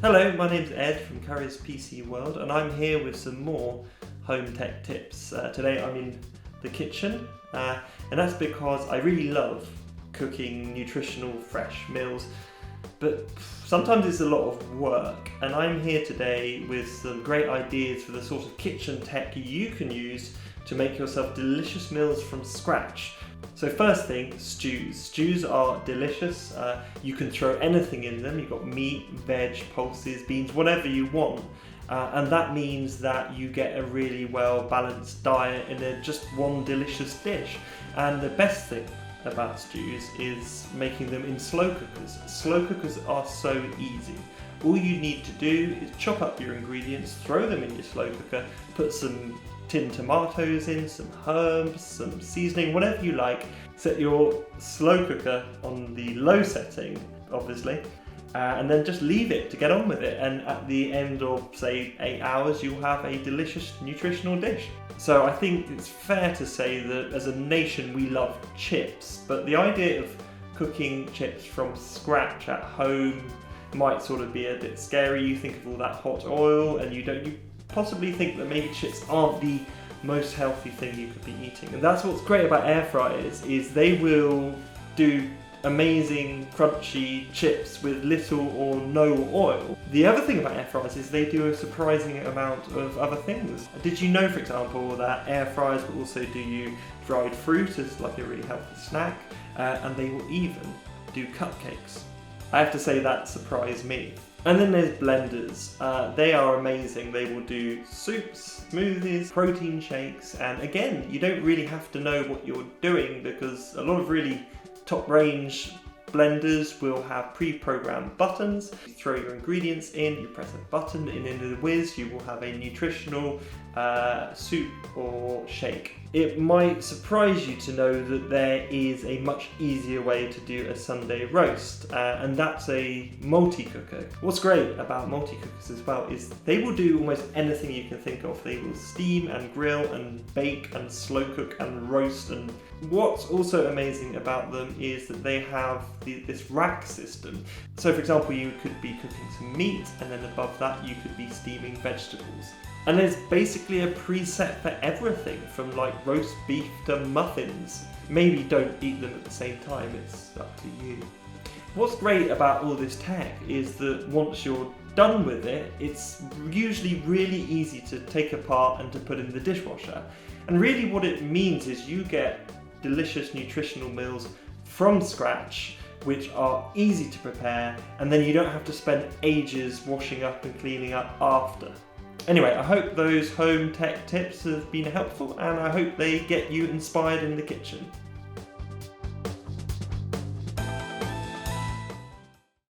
Hello, my name's Ed from Curry's PC World, and I'm here with some more home tech tips. Today I'm in the kitchen, and that's because I really love cooking nutritional, fresh meals, but sometimes it's a lot of work, and I'm here today with some great ideas for the sort of kitchen tech you can use to make yourself delicious meals from scratch. So first thing, stews. Stews are delicious. You can throw anything in them. You've got meat, veg, pulses, beans, whatever you want. And that means that you get a really well balanced diet in just one delicious dish. And the best thing about stews is making them in slow cookers. Slow cookers are so easy. All you need to do is chop up your ingredients, throw them in your slow cooker, put some tinned tomatoes in, some herbs, some seasoning, whatever you like. Set your slow cooker on the low setting, obviously, and then just leave it to get on with it. And at the end of, say, 8 hours, you'll have a delicious nutritional dish. So I think it's fair to say that as a nation we love chips, but the idea of cooking chips from scratch at home might sort of be a bit scary. You think of all that hot oil, and you possibly think that maybe chips aren't the most healthy thing you could be eating. And that's what's great about air fryers, is they will do amazing crunchy chips with little or no oil. The other thing about air fryers is they do a surprising amount of other things. Did you know, for example, that air fryers will also do you dried fruit as like a really healthy snack, and they will even do cupcakes. I have to say that surprised me. And then there's blenders. They are amazing. They will do soups, smoothies, protein shakes, and again, you don't really have to know what you're doing, because a lot of really top range blenders will have pre-programmed buttons. You throw your ingredients in, you press a button, and in the whiz you will have a nutritional soup or shake. It might surprise you to know that there is a much easier way to do a Sunday roast, and that's a multi-cooker. What's great about multi-cookers as well is they will do almost anything you can think of. They will steam and grill and bake and slow cook and roast. And what's also amazing about them is that they have this rack system. So for example, you could be cooking some meat, and then above that you could be steaming vegetables. And there's basically a preset for everything, from like roast beef to muffins. Maybe don't eat them at the same time, it's up to you. What's great about all this tech is that once you're done with it, it's usually really easy to take apart and to put in the dishwasher. And really what it means is you get delicious nutritional meals from scratch, which are easy to prepare, and then you don't have to spend ages washing up and cleaning up after. Anyway, I hope those home tech tips have been helpful, and I hope they get you inspired in the kitchen.